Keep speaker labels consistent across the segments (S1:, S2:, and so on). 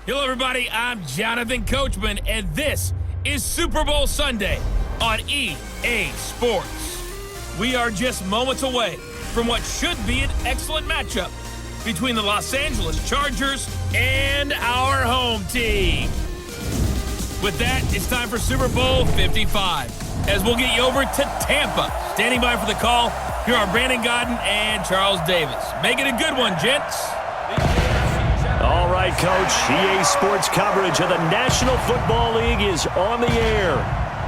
S1: Hello, everybody. I'm Jonathan Coachman, and this is Super Bowl Sunday on EA Sports. We are just moments away from what should be an excellent matchup between the Los Angeles Chargers and our home team. With that, it's time for Super Bowl 55, as we'll get you over to Tampa. Standing by for the call, here are Brandon Godden and Charles Davis. Make it a good one, gents.
S2: All right, Coach. EA Sports coverage of the National Football League is on the air.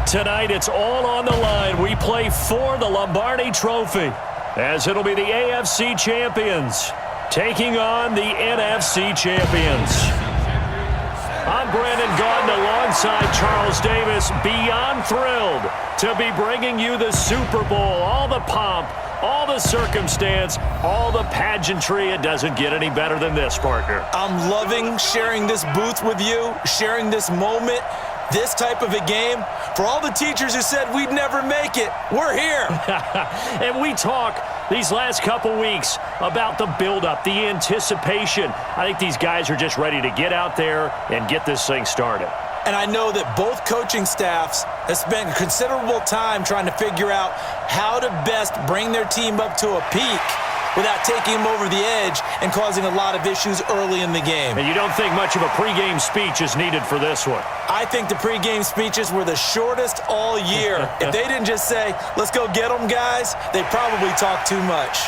S2: Tonight, it's all on the line. We play for the Lombardi Trophy, as it'll be the AFC champions taking on the NFC champions. I'm Brandon Godden alongside Charles Davis. Beyond thrilled to be bringing you the Super Bowl. All the pomp, all the circumstance, all the pageantry. It doesn't get any better than this, partner.
S3: I'm loving sharing this booth with you, sharing this moment, this type of a game. For all the teachers who said we'd never make it, we're here.
S2: And we talk these last couple weeks about the buildup, the anticipation. I think these guys are just ready to get out there and get this thing started.
S3: And I know that both coaching staffs have spent considerable time trying to figure out how to best bring their team up to a peak without taking them over the edge and causing a lot of issues early in the game.
S2: And you don't think much of a pregame speech is needed for this one?
S3: I think the pregame speeches were the shortest all year. If they didn't just say, let's go get them, guys, they probably talked too much.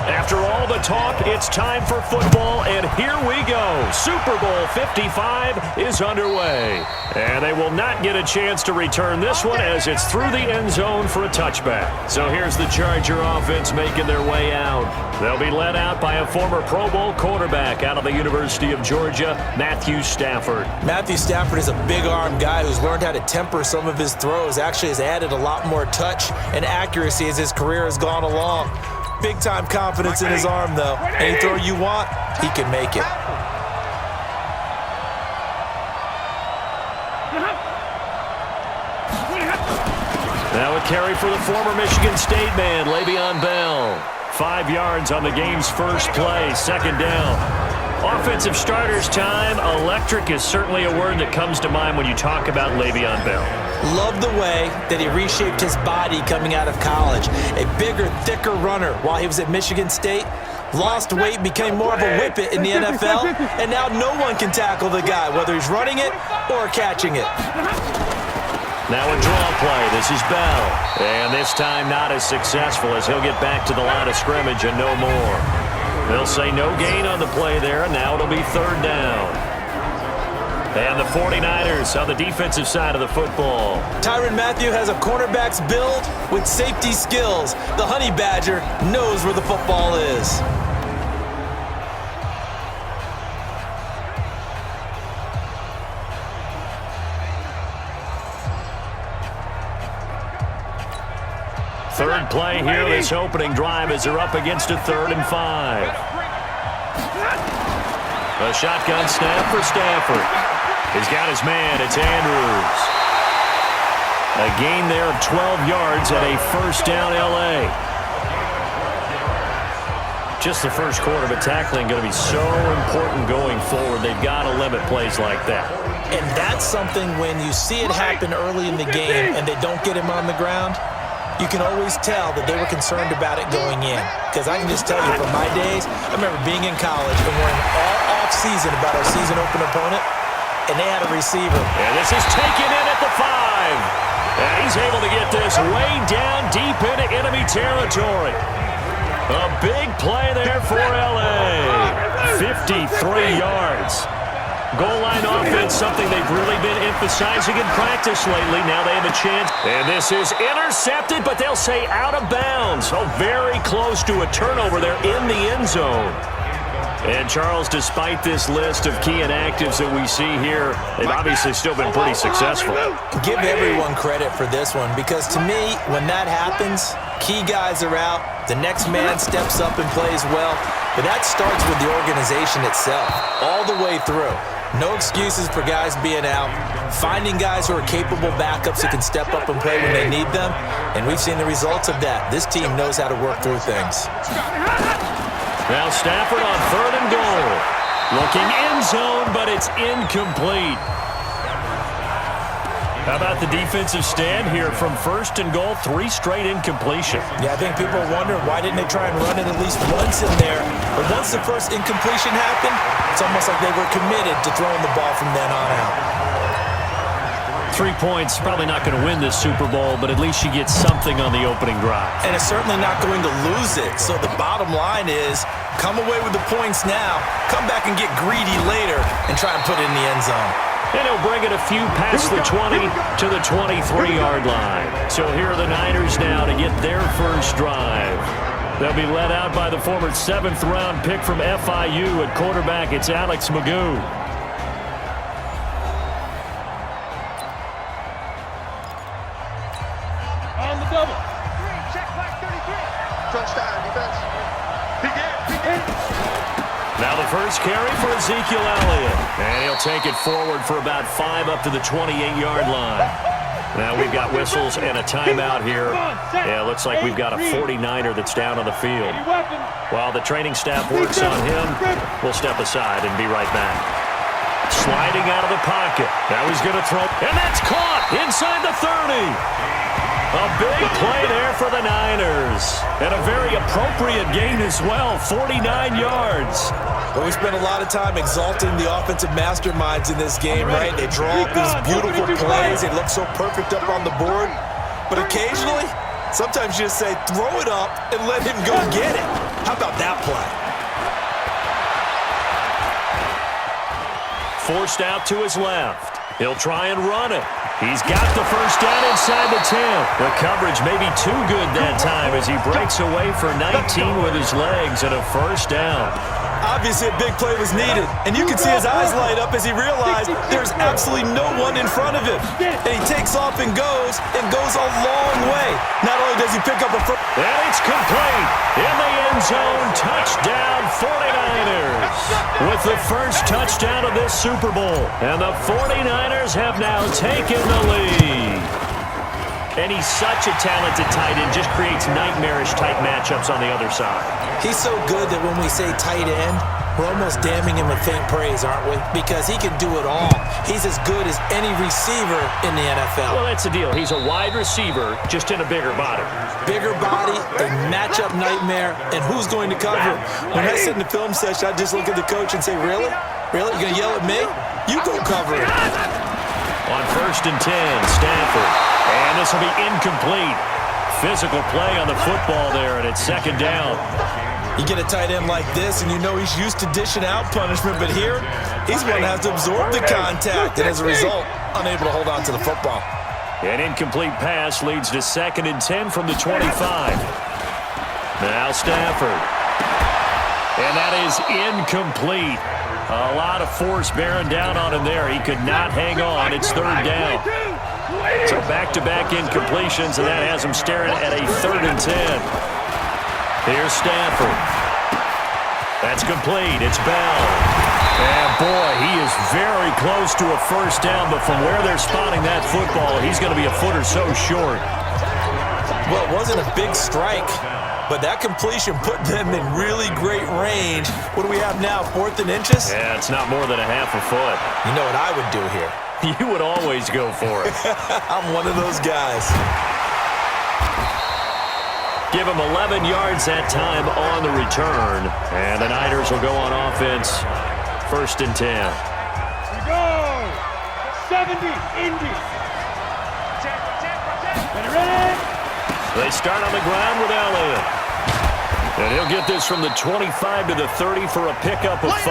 S2: After all the talk, it's time for football, and here we go. Super Bowl 55 is underway. And they will not get a chance to return this one as it's through the end zone for a touchback. So here's the Charger offense making their way out. They'll be led out by a former Pro Bowl quarterback out of the University of Georgia, Matthew Stafford.
S3: Matthew Stafford is a big-arm guy who's learned how to temper some of his throws. Actually has added a lot more touch and accuracy as his career has gone along. Big-time confidence in his arm, though. Any throw you want, he can make it.
S2: Now a carry for the former Michigan State man, Le'Veon Bell. 5 yards on the game's first play, second down. Offensive starters time. Electric is certainly a word that comes to mind when you talk about Le'Veon Bell.
S3: Love the way that he reshaped his body coming out of college. A bigger, thicker runner while he was at Michigan State. Lost weight, became more of a whippet in the NFL, and now no one can tackle the guy, whether he's running it or catching it.
S2: Now a draw play. This is Bell. And this time not as successful as he'll get back to the line of scrimmage and no more. They'll say no gain on the play there, and now it'll be third down. And the 49ers on the defensive side of the football.
S3: Tyrann Mathieu has a cornerback's build with safety skills. The Honey Badger knows where the football is.
S2: Third play here, this opening drive as they're up against a 3rd and 5. A shotgun snap for Stafford. He's got his man. It's Andrews. A gain there of 12 yards at a first down L.A. Just the first quarter, but tackling going to be so important going forward. They've got to limit plays like that.
S3: And that's something when you see it happen early in the game and they don't get him on the ground, you can always tell that they were concerned about it going in. Because I can just tell you from my days, I remember being in college and worrying all off-season about our season open opponent, and they had a receiver.
S2: And this is taken in at the 5. And he's able to get this way down deep into enemy territory. A big play there for L.A. 53 yards. Goal line offense, something they've really been emphasizing in practice lately. Now they have a chance. And this is intercepted, but they'll say out of bounds. Oh, very close to a turnover there in the end zone. And, Charles, despite this list of key inactives that we see here, they've obviously still been pretty successful.
S3: Give everyone credit for this one because, to me, when that happens, key guys are out, the next man steps up and plays well, but that starts with the organization itself, all the way through. No excuses for guys being out, finding guys who are capable backups who can step up and play when they need them, and we've seen the results of that. This team knows how to work through things.
S2: Now Stafford on 3rd and goal. Looking end zone, but it's incomplete. How about the defensive stand here from 1st and goal, 3 straight incompletion.
S3: Yeah, I think people are wondering why didn't they try and run it at least once in there. But once the first incompletion happened, it's almost like they were committed to throwing the ball from then on out.
S2: 3 points, probably not going to win this Super Bowl, but at least she gets something on the opening drive.
S3: And it's certainly not going to lose it. So the bottom line is, come away with the points now, come back and get greedy later, and try and put it in the end zone.
S2: And he'll bring it a few past the 20 to the 23-yard line. So here are the Niners now to get their first drive. They'll be led out by the former 7th-round pick from FIU at quarterback. It's Alex Magoo.
S4: On the double. Check flag 33. Touchdown defense.
S2: Now the first carry for Ezekiel Elliott. And he'll take it forward for about 5 up to the 28-yard line. Now we've got whistles and a timeout here. Yeah, it looks like we've got a 49er that's down on the field. While the training staff works on him, we'll step aside and be right back. Sliding out of the pocket. Now he's going to throw. And that's caught inside the 30. A big play there for the Niners. And a very appropriate gain as well, 49 yards.
S3: Well, we spent a lot of time exalting the offensive masterminds in this game, right? They draw up these beautiful plays. They look so perfect up on the board. But occasionally, sometimes you just say, throw it up and let him go get it. How about that play?
S2: Forced out to his left. He'll try and run it. He's got the first down inside the 10. The coverage may be too good that time as he breaks away for 19 with his legs and a first down.
S3: Obviously, a big play was needed, and you can see his eyes light up as he realized there's absolutely no one in front of him. And he takes off and goes a long way. Not only does he pick up a first...
S2: And it's complete. In the end zone, touchdown 49ers. With the first touchdown of this Super Bowl. And the 49ers have now taken the lead. And he's such a talented tight end, just creates nightmarish-type matchups on the other side.
S3: He's so good that when we say tight end, we're almost damning him with faint praise, aren't we? Because he can do it all. He's as good as any receiver in the NFL.
S2: Well, that's the deal. He's a wide receiver, just in a bigger body.
S3: Bigger body, a matchup nightmare, and who's going to cover? When I sit in the film session, I just look at the coach and say, really? Really? You're going to yell at me? You go cover it.
S2: On 1st and 10, Stafford. And this will be incomplete. Physical play on the football there, and it's 2nd down.
S3: You get a tight end like this, and you know he's used to dishing out punishment, but here, he's going to have to absorb the contact, and as a result, unable to hold on to the football.
S2: An incomplete pass leads to 2nd and 10 from the 25. Now Stafford. And that is incomplete. A lot of force bearing down on him there. He could not hang on. It's 3rd down. So back-to-back incompletions, and that has him staring at a 3rd and 10. Here's Stafford. That's complete. It's Bell. And, boy, he is very close to a first down, but from where they're spotting that football, he's going to be a foot or so short.
S3: Well, it wasn't a big strike, but that completion put them in really great range. What do we have now, 4th and inches?
S2: Yeah, it's not more than a half a foot.
S3: You know what I would do here?
S2: You would always go for it.
S3: I'm one of those guys.
S2: Give him 11 yards that time on the return. And the Niners will go on offense. 1st and 10.
S4: We go. 70, Indy. Ready?
S2: They start on the ground with Elliott. And he'll get this from the 25 to the 30 for a pickup of 5.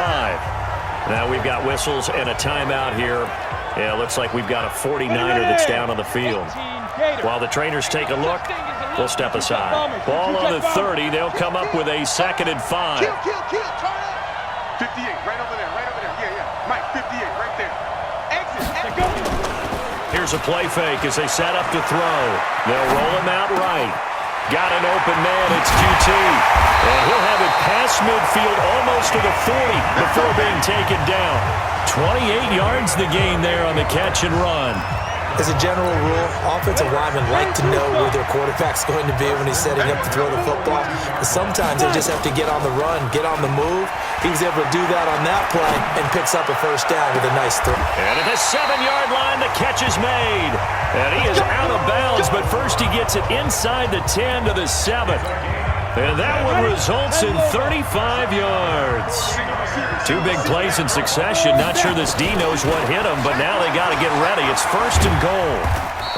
S2: Now we've got whistles and a timeout here. Yeah, it looks like we've got a 49er that's down on the field. While the trainers take a look, we'll step aside. Ball on the 30. They'll come up with a 2nd and 5.
S4: Kill, turn up. 58, right over there. Yeah. Mike, 58, right there. Exit.
S2: Here's a play fake as they set up to throw. They'll roll him out right. Got an open man. It's QT. And he'll have it past midfield almost to the 40 before being taken down. 28 yards the gain there on the catch and run.
S3: As a general rule, offensive linemen like to know where their quarterback's going to be when he's setting up to throw the football. But sometimes they just have to get on the run, get on the move. He was able to do that on that play and picks up a first down with a nice throw.
S2: And at the 7-yard line, the catch is made. And he is out of bounds, but first he gets it inside the 10 to the 7. And that one results in 35 yards. 2 big plays in succession. Not sure this D knows what hit him, but now they got to get ready. It's 1st and goal.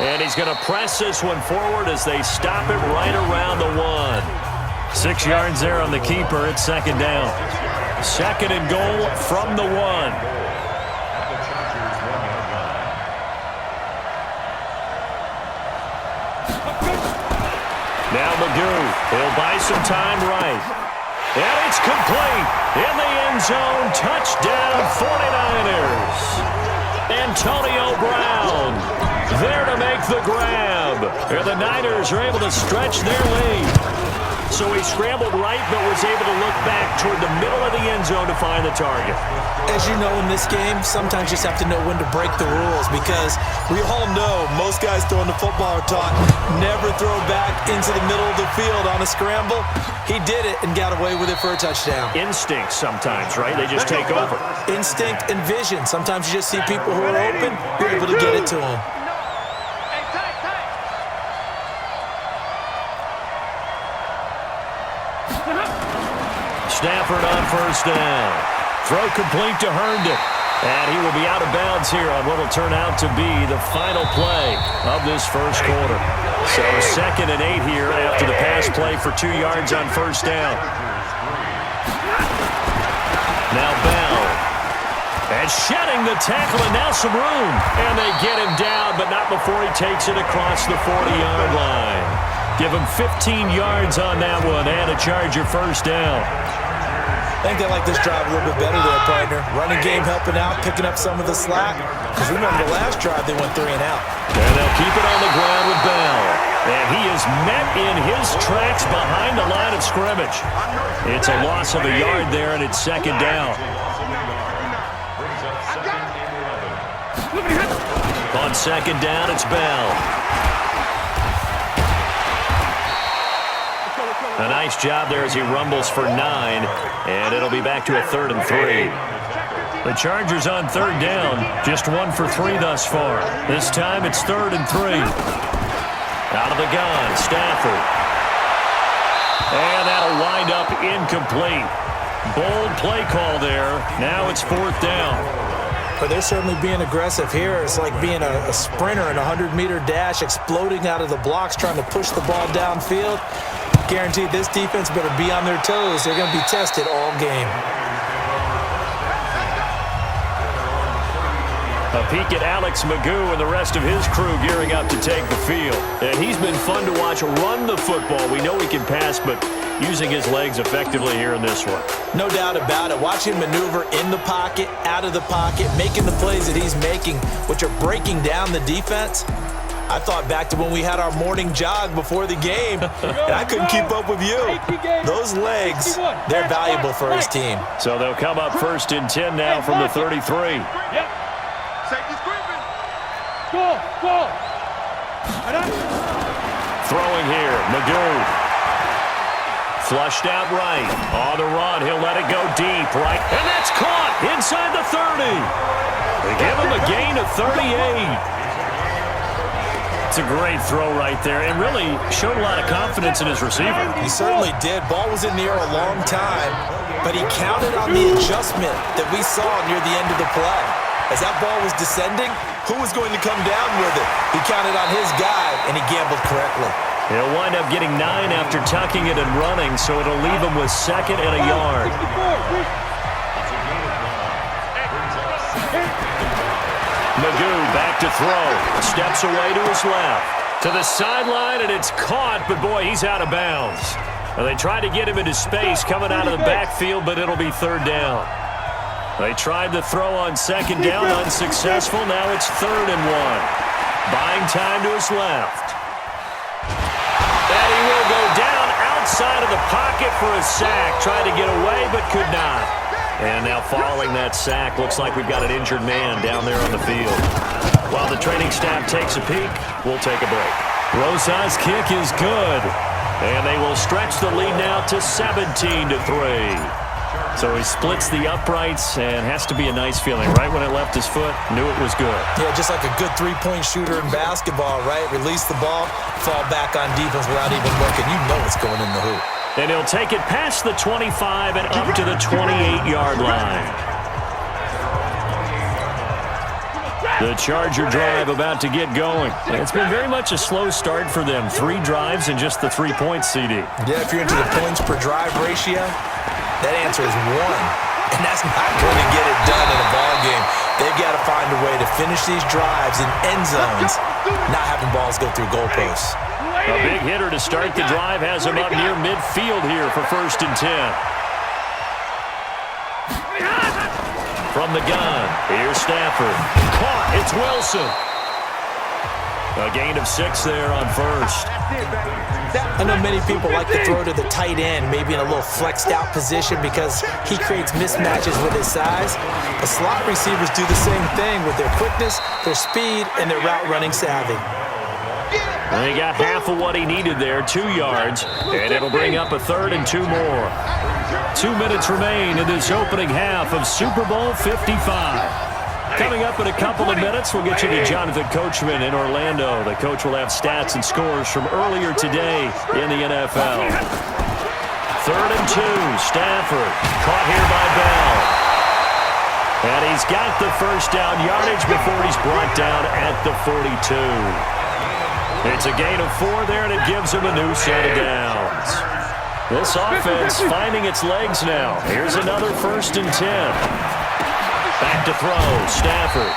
S2: And he's going to press this one forward as they stop it right around the 1. 6 yards there on the keeper. It's 2nd down. 2nd and goal from the 1. Now Magoo, he'll buy some time right. And it's complete. In the end zone, touchdown 49ers. Antonio Brown there to make the grab. And the Niners are able to stretch their lead. So he scrambled right, but was able to look back toward the middle of the end zone to find the target.
S3: As you know, in this game, sometimes you just have to know when to break the rules because we all know most guys throwing the football are taught never throw back into the middle of the field on a scramble. He did it and got away with it for a touchdown.
S2: Instinct sometimes, right? They just take over.
S3: Instinct and vision. Sometimes you just see people who are open, you're able to get it to them.
S2: Stafford on 1st down. Throw complete to Herndon. And he will be out of bounds here on what will turn out to be the final play of this 1st quarter. So 2nd and 8 here after the pass play for 2 yards on 1st down. Now Bell. And shedding the tackle and now some room. And they get him down, but not before he takes it across the 40-yard line. Give him 15 yards on that one and a Charger 1st down.
S3: I think they like this drive a little bit better there, partner. Running game helping out, picking up some of the slack. Because remember, the last drive they went 3 and out.
S2: And they'll keep it on the ground with Bell. And he is met in his tracks behind the line of scrimmage. It's a loss of a yard there, and it's 2nd down. On 2nd down, it's Bell. A nice job there as he rumbles for 9, and it'll be back to a 3rd and 3. The Chargers on 3rd down, just 1 for 3 thus far. This time it's 3rd and 3. Out of the gun, Stafford. And that'll wind up incomplete. Bold play call there. Now it's 4th down.
S3: But they're certainly being aggressive here. It's like being a sprinter in a 100-meter dash, exploding out of the blocks, trying to push the ball downfield. Guaranteed this defense better be on their toes. They're going to be tested all game.
S2: A peek at Alex Magoo and the rest of his crew gearing up to take the field. And he's been fun to watch run the football. We know he can pass, but using his legs effectively here in this one.
S3: No doubt about it. Watch him maneuver in the pocket, out of the pocket, making the plays that he's making, which are breaking down the defense. I thought back to when we had our morning jog before the game, and I couldn't keep up with you. Those legs, they're valuable for his team.
S2: So they'll come up 1st and 10 now from the 33. Throwing here, Magoo. Flushed out right. On the run, he'll let it go deep, right? And that's caught inside the 30. They give him a gain of 38. It's a great throw right there, and really showed a lot of confidence in his receiver.
S3: He certainly did. Ball was in the air a long time, but he counted on the adjustment that we saw near the end of the play. As that ball was descending, who was going to come down with it? He counted on his guy, and he gambled correctly.
S2: He'll wind up getting 9 after tucking it and running, so it'll leave him with 2nd and a yard. back to throw. Steps away to his left. To the sideline, and it's caught, but boy, he's out of bounds. Well, they tried to get him into space coming out of the backfield, but it'll be third down. They tried to throw on second down, unsuccessful. Now it's 3rd and 1. Buying time to his left. And he will go down outside of the pocket for a sack. Tried to get away, but could not. And now following that sack, looks like we've got an injured man down there on the field. While the training staff takes a peek, we'll take a break. Rosas' kick is good. And they will stretch the lead now to 17-3. So he splits the uprights, and has to be a nice feeling. Right when it left his foot, knew it was good.
S3: Yeah, just like a good three-point shooter in basketball, right? Release the ball, fall back on defense without even looking. You know it's going in the hoop.
S2: And he'll take it past the 25 and up to the 28-yard line. The Charger drive about to get going. It's been very much a slow start for them. 3 drives and just the 3 points, CD.
S3: Yeah, if you're into the points per drive ratio, that answer is 1. And that's not going to get it done in a ball game. They've got to find a way to finish these drives in end zones, not having balls go through goalposts.
S2: A big hitter to start the drive has him up near midfield here for 1st and 10. From the gun, here's Stafford. Caught, it's Wilson. A gain of 6 there on 1st.
S3: I know many people like to throw to the tight end, maybe in a little flexed out position because he creates mismatches with his size. The slot receivers do the same thing with their quickness, their speed, and their route running savvy.
S2: And he got half of what he needed there, 2 yards, and it'll bring up a 3rd and 2 more. 2 minutes remain in this opening half of Super Bowl 55. Coming up in a couple of minutes, we'll get you to Jonathan Coachman in Orlando. The coach will have stats and scores from earlier today in the NFL. 3rd and 2, Stafford, caught here by Bell. And he's got the first down yardage before he's brought down at the 42. It's a gain of 4 there, and it gives him a new set of downs. This offense finding its legs now. Here's another 1st and 10. Back to throw, Stafford.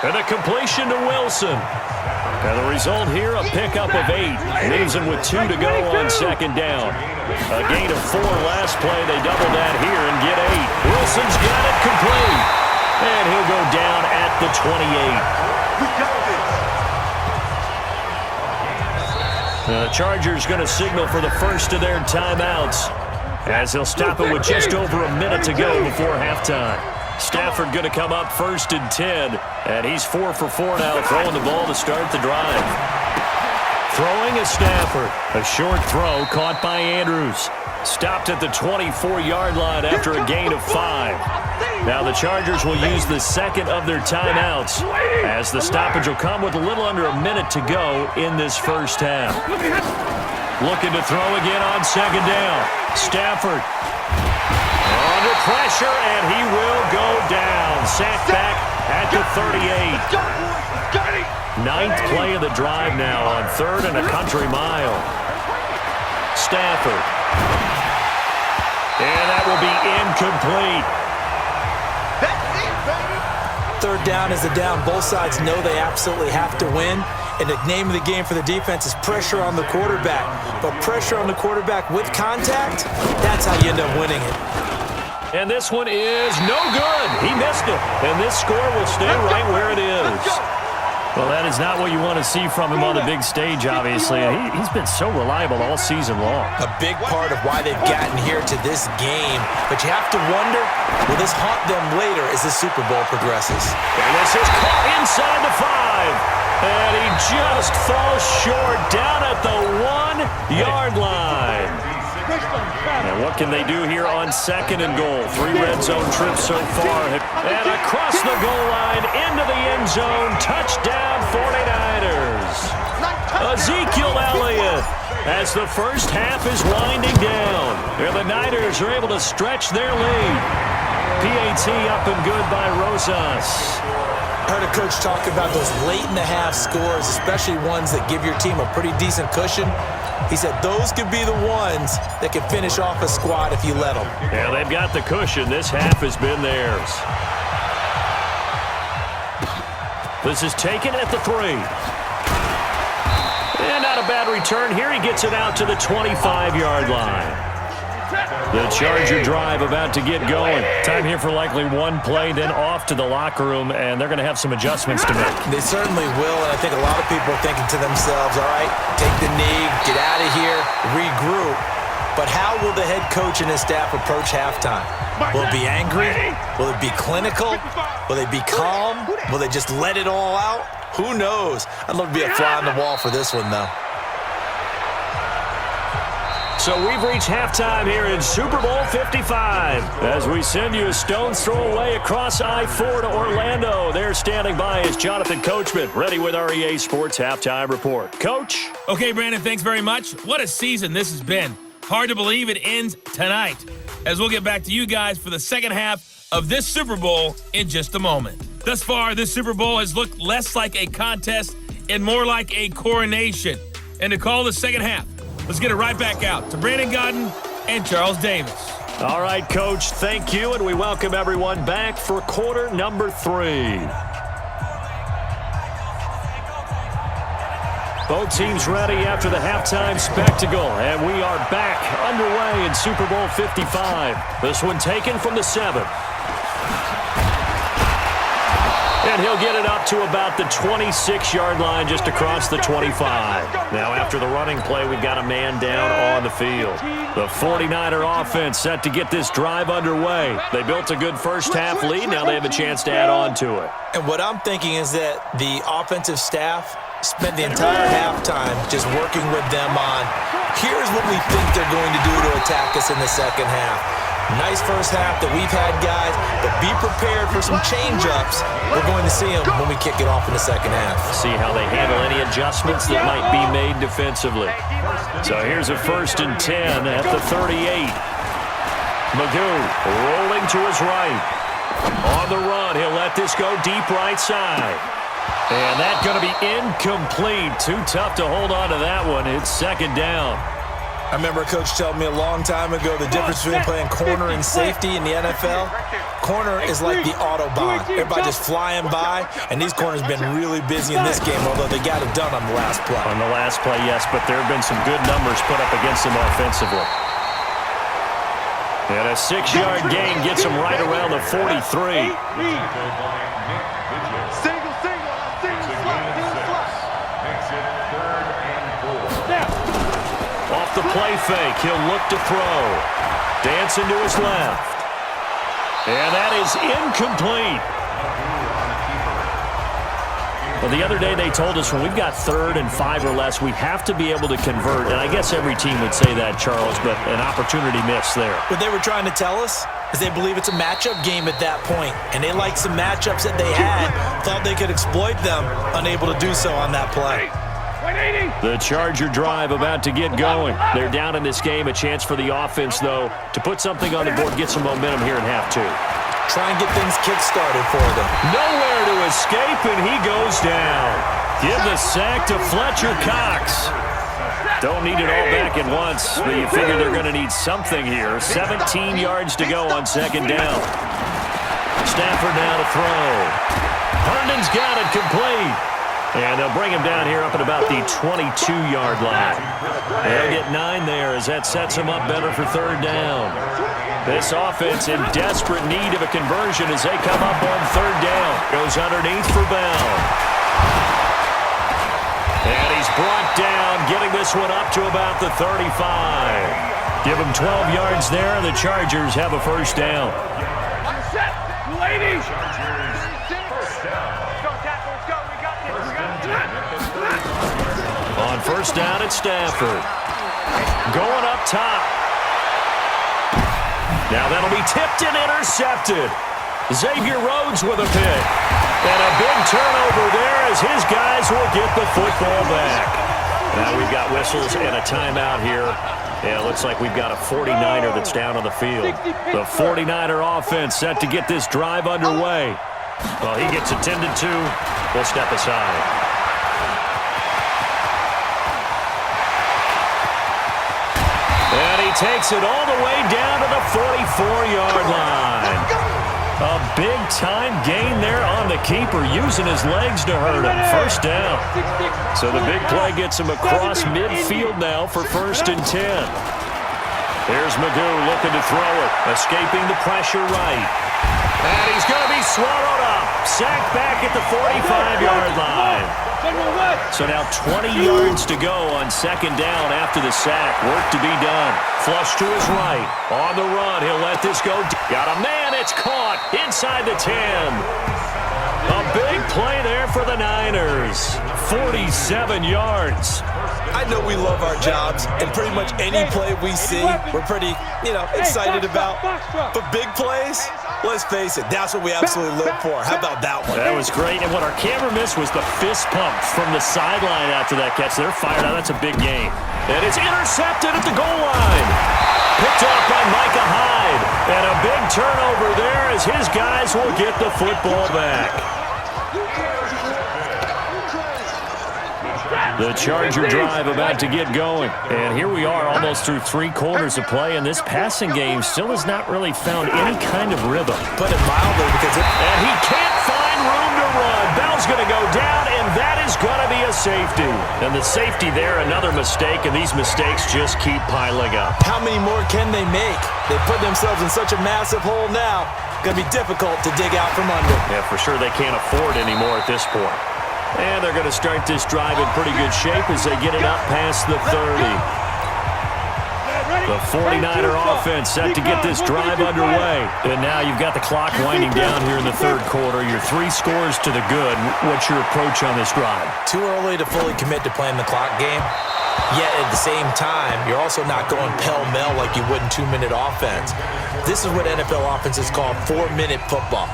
S2: And a completion to Wilson. And the result here, a pickup of 8. Leaves him with 2 to go on 2nd down. A gain of 4 last play. They double that here and get 8. Wilson's got it complete. And he'll go down at the 28. Now the Chargers going to signal for the first of their timeouts as they'll stop it with just over a minute to go before halftime. Stafford going to come up 1st and 10, and he's 4 for 4 now, throwing the ball to start the drive. Throwing is Stafford. A short throw caught by Andrews. Stopped at the 24-yard line after a gain of 5. Now the Chargers will use the second of their timeouts as the stoppage will come with a little under a minute to go in this first half. Looking to throw again on 2nd down. Stafford under pressure, and he will go down. Sacked back at the 38. 9th play of the drive now on 3rd and a country mile. Stafford. And that will be incomplete.
S3: 3rd down is a down. Both sides know they absolutely have to win. And the name of the game for the defense is pressure on the quarterback. But pressure on the quarterback with contact, that's how you end up winning it.
S2: And this one is no good. He missed it. And this score will stay right where it is. Well, that is not what you want to see from him on the big stage, obviously. He's been so reliable all season long.
S3: A big part of why they've gotten here to this game. But you have to wonder, will this haunt them later as the Super Bowl progresses?
S2: And this is caught inside the 5. And he just falls short down at the 1-yard line. And what can they do here on 2nd and goal? 3 red zone trips so far. And across the goal line, into the end zone. Touchdown, 49ers. Ezekiel Elliott as the first half is winding down. And the Niners are able to stretch their lead. PAT up and good by Rosas.
S3: I heard a coach talk about those late-in-the-half scores, especially ones that give your team a pretty decent cushion. He said those could be the ones that can finish off a squad if you let them.
S2: Yeah, they've got the cushion. This half has been theirs. This is taken at the 3. And not a bad return here. He gets it out to the 25-yard line. The Charger drive about to get going. Time here for likely one play, then off to the locker room, and they're going to have some adjustments to make.
S3: They certainly will, and I think a lot of people are thinking to themselves, all right, take the knee, get out of here, regroup. But how will the head coach and his staff approach halftime? Will it be angry? Will it be clinical? Will they be calm? Will they just let it all out? Who knows? I'd love to be a fly on the wall for this one, though.
S2: So we've reached halftime here in Super Bowl 55 as we send you a stone's throw away across I-4 to Orlando. There standing by is Jonathan Coachman, ready with our EA Sports Halftime Report. Coach?
S1: Okay, Brandon, thanks very much. What a season this has been. Hard to believe it ends tonight, as we'll get back to you guys for the second half of this Super Bowl in just a moment. Thus far, this Super Bowl has looked less like a contest and more like a coronation. And to call the second half, let's get it right back out to Brandon Godden and Charles Davis.
S2: All right, Coach, thank you, and we welcome everyone back for quarter number 3. Both teams ready after the halftime spectacle, and we are back underway in Super Bowl 55. This one taken from the 7. And he'll get it up to about the 26-yard line just across the 25. Now after the running play, we've got a man down on the field. The 49er offense set to get this drive underway. They built a good first-half lead. Now they have a chance to add on to it.
S3: And what I'm thinking is that the offensive staff spent the entire halftime just working with them on, here's what we think they're going to do to attack us in the second half. Nice first half that we've had, guys, but be prepared for some change-ups. We're going to see them when we kick it off in the second half.
S2: See how they handle any adjustments that might be made defensively. So here's a 1st and 10 at the 38. Magoo rolling to his right. On the run, he'll let this go deep right side. And that's going to be incomplete. Too tough to hold on to that one. It's second down.
S3: I remember a coach telling me a long time ago the difference between playing corner and safety in the NFL. Corner is like the Autobahn. Everybody just flying by, and these corners have been really busy in this game, although they got it done on the last play.
S2: On the last play, yes, but there have been some good numbers put up against them offensively. And a 6-yard gain gets them right around the 43. The play fake, he'll look to throw. Dancing to his left. And that is incomplete. Well, the other day they told us when we've got 3rd and 5 or less, we have to be able to convert. And I guess every team would say that, Charles, but an opportunity missed there.
S3: What they were trying to tell us is they believe it's a matchup game at that point. And they liked some matchups that they had, thought they could exploit them, unable to do so on that play.
S2: The Charger drive about to get going. They're down in this game. A chance for the offense, though, to put something on the board, get some momentum here in half 2.
S3: Try and get things kick-started for them.
S2: Nowhere to escape, and he goes down. Give the sack to Fletcher Cox. Don't need it all back at once, but you figure they're going to need something here. 17 yards to go on second down. Stafford now to throw. Herndon's got it complete. And they'll bring him down here up at about the 22-yard line. They'll get 9 there as that sets him up better for 3rd down. This offense in desperate need of a conversion as they come up on 3rd down. Goes underneath for Bell. And he's brought down, getting this one up to about the 35. Give him 12 yards there, and the Chargers have a 1st down.
S4: Ladies!
S2: On 1st down, it's Stafford. Going up top. Now that'll be tipped and intercepted. Xavier Rhodes with a pick. And a big turnover there as his guys will get the football back. Now we've got whistles and a timeout here. Yeah, it looks like we've got a 49er that's down on the field. The 49er offense set to get this drive underway. Well, he gets attended to. We'll step aside. And he takes it all the way down to the 44-yard line. A big-time gain there on the keeper, using his legs to hurt him. First down. So the big play gets him across midfield now for 1st and 10. Here's Magoo looking to throw it, escaping the pressure right. And he's going to be swallowed up. Sacked back at the 45-yard line. So now 20 yards to go on 2nd down after the sack. Work to be done. Flush to his right. On the run, he'll let this go. Got a man, it's caught inside the 10. A big play there for the Niners. 47 yards.
S3: I know we love our jobs, and pretty much any play we see, we're pretty, excited about. But big plays, let's face it, that's what we absolutely live for. How about that one?
S2: That was great, and what our camera missed was the fist pump from the sideline after that catch. They're fired out. That's a big game. And it's intercepted at the goal line. Picked off by Micah Hyde. And a big turnover there as his guys will get the football back. The Charger drive about to get going. And here we are almost through 3 quarters of play, and this passing game still has not really found any kind of rhythm.
S3: Put it mildly because
S2: And he can't find room to run. Bell's going to go down, and that is going to be a safety. And the safety there, another mistake, and these mistakes just keep piling up.
S3: How many more can they make? They put themselves in such a massive hole now. Going to be difficult to dig out from under.
S2: Yeah, for sure they can't afford anymore at this point. And they're going to start this drive in pretty good shape as they get it up past the 30. The 49er offense set to get this drive underway. And now you've got the clock winding down here in the 3rd quarter. You're 3 scores to the good. What's your approach on this drive?
S3: Too early to fully commit to playing the clock game. Yet at the same time, you're also not going pell-mell like you would in 2-minute offense. This is what NFL offenses call 4-minute football.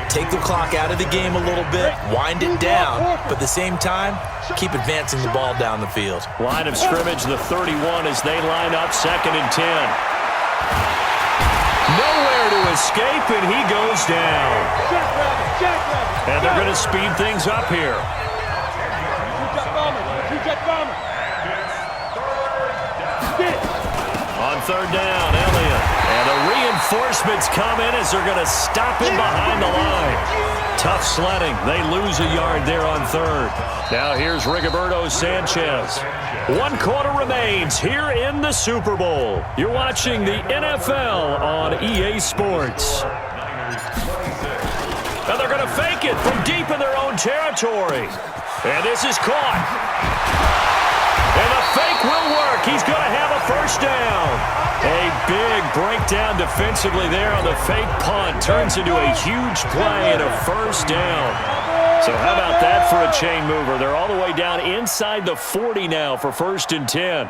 S3: Take the clock out of the game a little bit, wind it down, but at the same time, keep advancing the ball down the field.
S2: Line of scrimmage, the 31 as they line up 2nd and 10. Nowhere to escape, and he goes down. And they're going to speed things up here. On 3rd down, Elliott. And the reinforcements come in as they're going to stop him behind the line. Tough sledding. They lose a yard there on 3rd. Now here's Rigoberto Sanchez. 1 quarter remains here in the Super Bowl. You're watching the NFL on EA Sports. And they're going to fake it from deep in their own territory. And this is caught. And the fake will work. He's going to have a 1st down. A big breakdown defensively there on the fake punt. Turns into a huge play and a 1st down. So how about that for a chain mover? They're all the way down inside the 40 now for 1st and 10.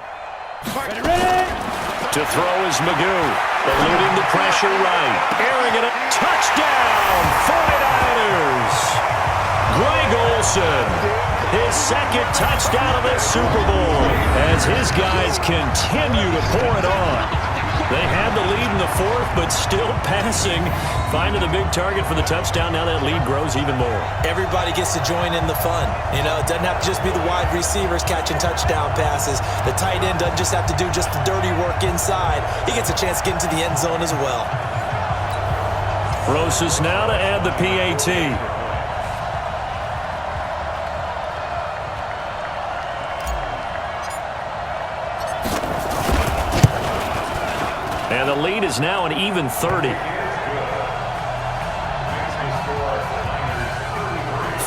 S2: To throw is Magoo. Eluding the pressure right. Airing it up. Touchdown, 49ers. Greg Olsen. His 2nd touchdown of this Super Bowl as his guys continue to pour it on. They had the lead in the 4th, but still passing. Finding the big target for the touchdown. Now that lead grows even more.
S3: Everybody gets to join in the fun. It doesn't have to just be the wide receivers catching touchdown passes. The tight end doesn't just have to do just the dirty work inside. He gets a chance to get into the end zone as well.
S2: Rosas now to add the PAT. And the lead is now an even 30.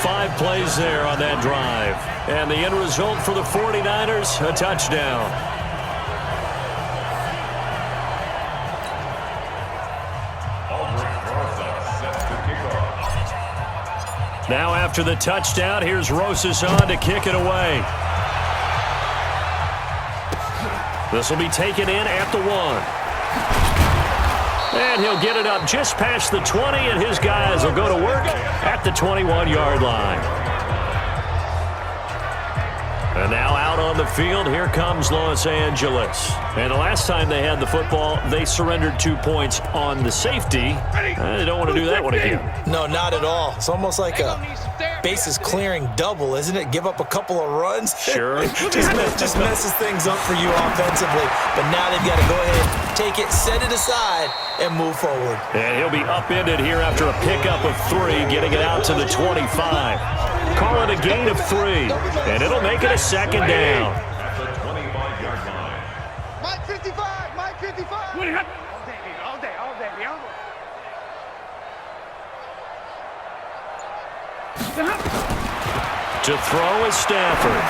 S2: 5 plays there on that drive. And the end result for the 49ers, a touchdown. Now after the touchdown, here's Rosas on to kick it away. This will be taken in at the 1. And he'll get it up just past the 20, and his guys will go to work at the 21-yard line. And now out on the field, here comes Los Angeles. And the last time they had the football, they surrendered 2 points on the safety. They don't want to do that one again.
S3: No, not at all. It's almost like a bases clearing double, isn't it? Give up a couple of runs.
S2: Sure.
S3: just messes things up for you offensively. But now they've got to go ahead, take it, set it aside, and move forward.
S2: And he'll be upended here after a pickup of 3, getting it out to the 25. Call it a gain of 3, and it'll make it a second down.
S4: Mike 55, Mike 55. All day.
S2: To throw is Stafford.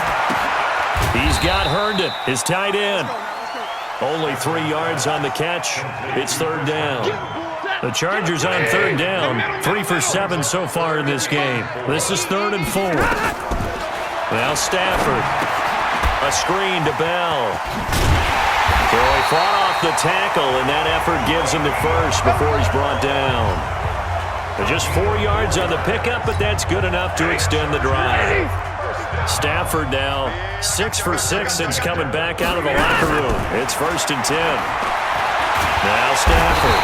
S2: He's got Herndon, his tight end. Only 3 yards on the catch. It's third down. The Chargers on third down. 3 for 7 so far in this game. This is 3rd and 4. Now Stafford. A screen to Bell. So he fought off the tackle, and that effort gives him the first before he's brought down. Just 4 yards on the pickup, but that's good enough to extend the drive. Stafford now 6 for 6 since coming back out of the locker room. It's 1st and 10. Now Stafford.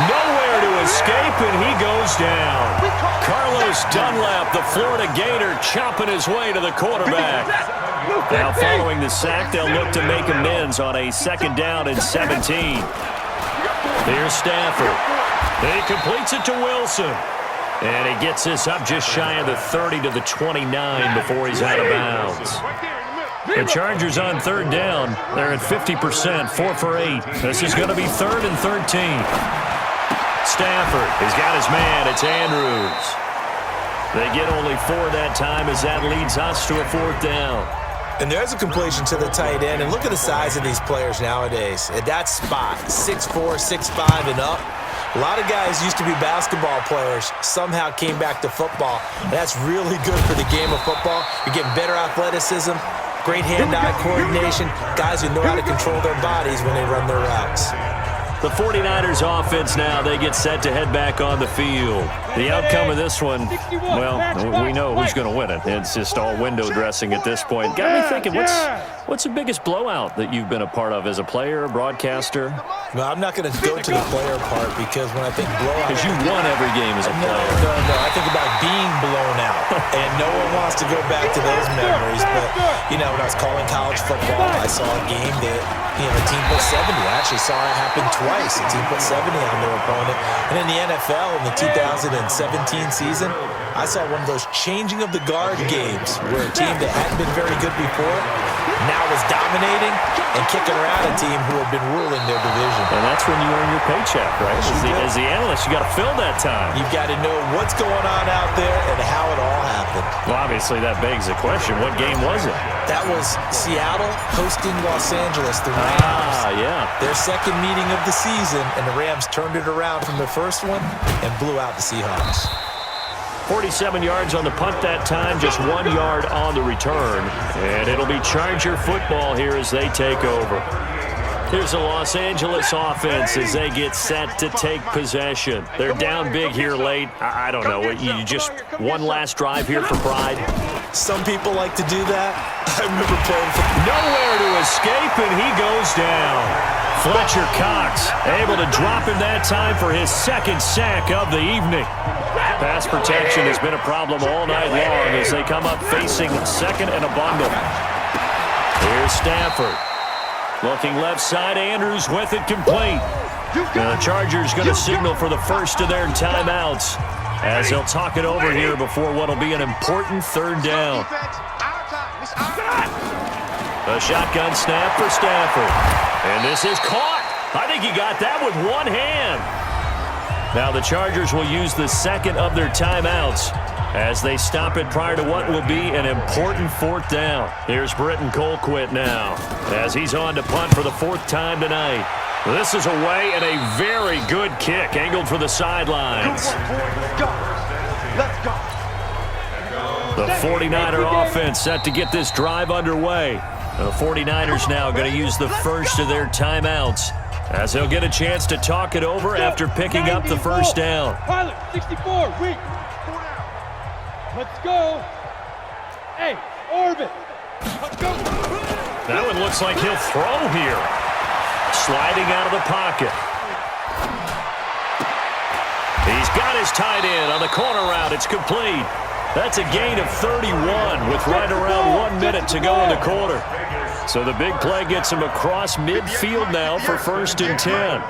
S2: Nowhere to escape, and he goes down. Carlos Dunlap, the Florida Gator, chopping his way to the quarterback. Now following the sack, they'll look to make amends on a 2nd down and 17. Here's Stafford. He completes it to Wilson. And he gets this up just shy of the 30 to the 29 before he's out of bounds. The Chargers on third down. They're at 50%, 4 for 8. This is going to be 3rd and 13. Stafford has got his man. It's Andrews. They get only 4 that time as that leads us to a 4th down.
S3: And there's a completion to the tight end. And look at the size of these players nowadays. At that spot, 6'4", 6'5", and up. A lot of guys used to be basketball players, somehow came back to football. That's really good for the game of football. You're getting better athleticism, great hand-eye coordination, guys who know how to control their bodies when they run their routes.
S2: The 49ers offense now, they get set to head back on the field. The outcome of this one, well, we know who's going to win it. It's just all window dressing at this point. Got me thinking, what's the biggest blowout that you've been a part of as a player, a broadcaster?
S3: Well, I'm not going to go to the player part because when I think blowout...
S2: Because you won every game as a player.
S3: No. I think about being blown out. And no one wants to go back to those memories. But, when I was calling college football, I saw a game that, a team put 70. I actually saw it happen twice. A team put 70 on their opponent. And in the NFL, in the 2017 season, I saw one of those changing of the guard games where a team that hadn't been very good before now was dominating and kicking around a team who had been ruling their division.
S2: And that's when you earn your paycheck, right? As the analyst, you got to fill that time.
S3: You've got to know what's going on out there and how it all happened.
S2: Well, obviously, that begs the question, what game was it?
S3: That was Seattle hosting Los Angeles, the Rams.
S2: Yeah.
S3: Their second meeting of the season, and the Rams turned it around from the first one and blew out the Seahawks.
S2: 47 yards on the punt that time, just 1 yard on the return. And it'll be Charger football here as they take over. Here's the Los Angeles offense as they get set to take possession. They're down big here late. I don't know. You just one last drive here for pride?
S3: Some people like to do that. I remember playing for...
S2: Nowhere to escape, and he goes down. Fletcher Cox able to drop him that time for his 2nd sack of the evening. Pass protection has been a problem all night long as they come up facing 2nd and a bundle. Here's Stafford. Looking left side, Andrews with it complete. Now the Chargers going to signal for the first of their timeouts as they'll talk it over here before what will be an important 3rd down. A shotgun snap for Stafford. And this is caught. I think he got that with one hand. Now the Chargers will use the 2nd of their timeouts as they stop it prior to what will be an important 4th down. Here's Britton Colquitt now as he's on to punt for the 4th time tonight. This is away and a very good kick angled for the sidelines.
S4: Let's go.
S2: The 49er offense set to get this drive underway. The 49ers now going to use the first of their timeouts as they'll get a chance to talk it over after picking up the first down.
S5: Pilot, 64, weak. Let's go. Hey, orbit.
S2: That one looks like he'll throw here. Sliding out of the pocket. He's got his tight end on the corner route. It's complete. That's a gain of 31 with right around 1 minute to go in the quarter. So the big play gets him across midfield now for 1st and 10.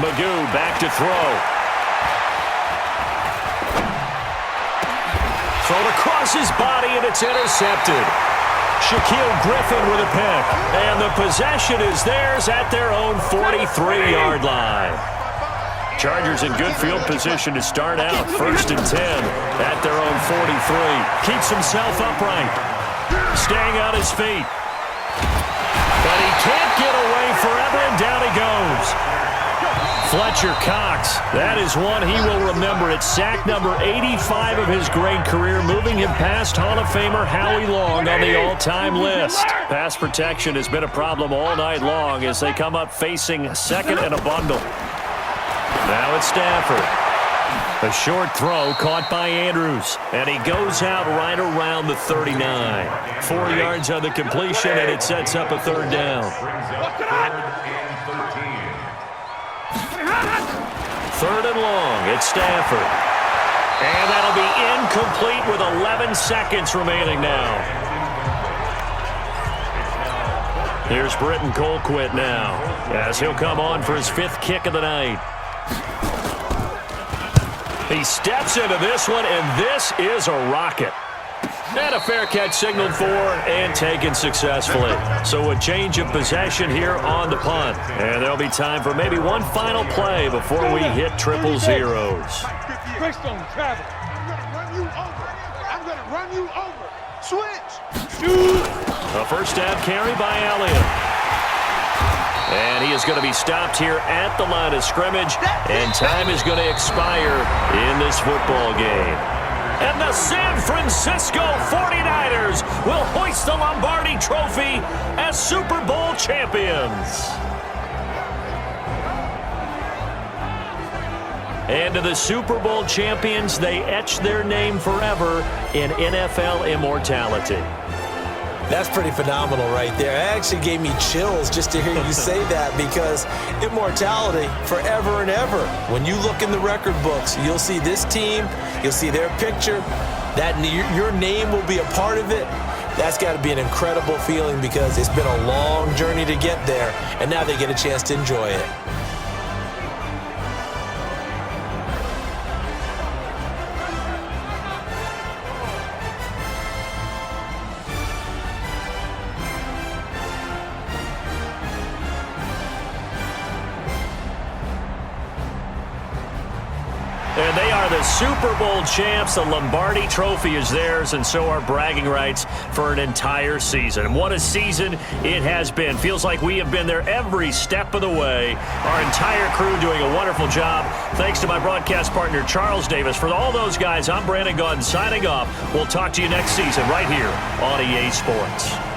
S2: Magoo back to throw. Thrown across his body, and it's intercepted. Shaquille Griffin with a pick. And the possession is theirs at their own 43-yard line. Chargers in good field position to start out. 1st and 10 at their own 43. Keeps himself upright. Staying on his feet. But he can't get away forever, and down he goes. Fletcher Cox, that is one he will remember. It's sack number 85 of his great career, moving him past Hall of Famer Howie Long on the all-time list. Pass protection has been a problem all night long as they come up facing 2nd and a bundle. Now it's Stafford. A short throw caught by Andrews, and he goes out right around the 39. 4 yards on the completion, and it sets up a 3rd down. 3rd and long, it's Stafford. And that'll be incomplete with 11 seconds remaining now. Here's Britton Colquitt now, as he'll come on for his 5th kick of the night. He steps into this one, and this is a rocket. And a fair catch signaled for and taken successfully. So a change of possession here on the punt. And there'll be time for maybe one final play before we hit triple zeros.
S4: I'm going to run you over. Switch.
S2: A 1st down carry by Elliott. And he is going to be stopped here at the line of scrimmage. And time is going to expire in this football game. And the San Francisco 49ers will hoist the Lombardi Trophy as Super Bowl champions. And to the Super Bowl champions, they etch their name forever in NFL immortality.
S3: That's pretty phenomenal right there. It actually gave me chills just to hear you say that, because immortality forever and ever. When you look in the record books, you'll see this team, you'll see their picture, that your name will be a part of it. That's got to be an incredible feeling, because it's been a long journey to get there, and now they get a chance to enjoy it.
S2: And they are the Super Bowl champs. The Lombardi Trophy is theirs, and so are bragging rights for an entire season. And what a season it has been. Feels like we have been there every step of the way. Our entire crew doing a wonderful job. Thanks to my broadcast partner, Charles Davis. For all those guys, I'm Brandon Gaudin signing off. We'll talk to you next season right here on EA Sports.